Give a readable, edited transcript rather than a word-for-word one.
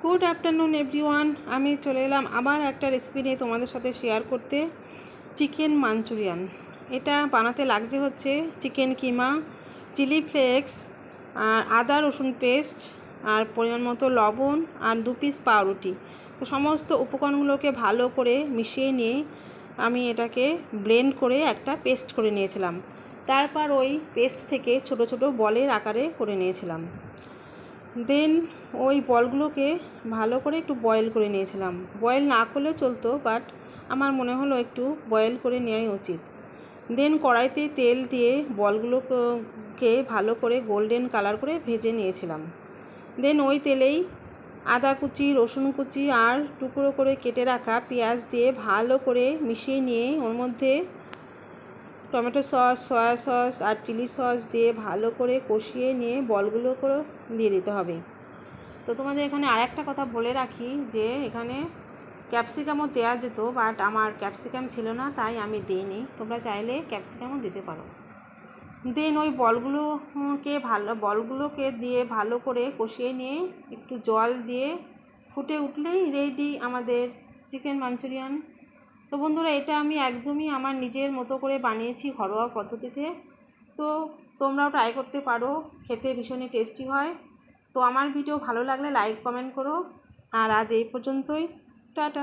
Good afternoon everyone. আমি চলে এলাম আবার একটা রেসিপি নিয়ে তোমাদের সাথে শেয়ার করতে। Chicken Manchurian. এটা বানাতে লাগছে হচ্ছে চিকেন কিমা, চিলি ফ্লেক্স, আর আদা রসুন পেস্ট, আর পরিমাণ মতো লবণ, আর 2 পিস পাউরুটি। তো সমস্ত উপকরণগুলোকে ভালো করে মিশিয়ে নিয়ে আমি এটাকে ব্লেন্ড করে একটা পেস্ট করে নিয়েছিলাম। তারপর ওই পেস্ট থেকে ছোট ছোট বলের আকারে করে নিয়েছিলাম। দেন ওই বলগুলোকে ভালো করে একটু বয়েল করে নিয়েছিলাম। বয়েল না করলেও চলতো, বাট আমার মনে হলো একটু বয়েল করে নেওয়াই উচিত। দেন কড়াইতে তেল দিয়ে বলগুলোকে ভালো করে গোল্ডেন কালার করে ভেজে নিয়েছিলাম। দেন ওই তেলেই আদা কুচি, রসুন কুচি আর টুকরো করে কেটে রাখা পেঁয়াজ দিয়ে ভালো করে মিশিয়ে নিয়ে ওর মধ্যে টমেটো সস, সয়া সস আর চিলি সস দিয়ে ভালো করে কষিয়ে নিয়ে বলগুলো করে দিয়ে দিতে হবে। তো তোমাদের এখানে আরেকটা কথা বলে রাখি যে এখানে ক্যাপসিকামও দেওয়া যেত, বাট আমার ক্যাপসিকাম ছিল না, তাই আমি দিইনি। তোমরা চাইলে ক্যাপসিকামও দিতে পারো। দেন ওই বলগুলোকে দিয়ে ভালো করে কষিয়ে নিয়ে একটু জল দিয়ে ফুটে উঠলেই রেডি আমাদের চিকেন মাঞ্চুরিয়ান। তো বন্ধুরা, এটা আমি একদমই আমার নিজের মতো করে বানিয়েছি ঘরোয়া পদ্ধতিতে। তো তোমরাও ট্রাই করতে পারো, খেতে ভীষণই টেস্টি হয়। তো আমার ভিডিও ভালো লাগলে লাইক কমেন্ট করো। আর আজ এই পর্যন্তই। টাটা।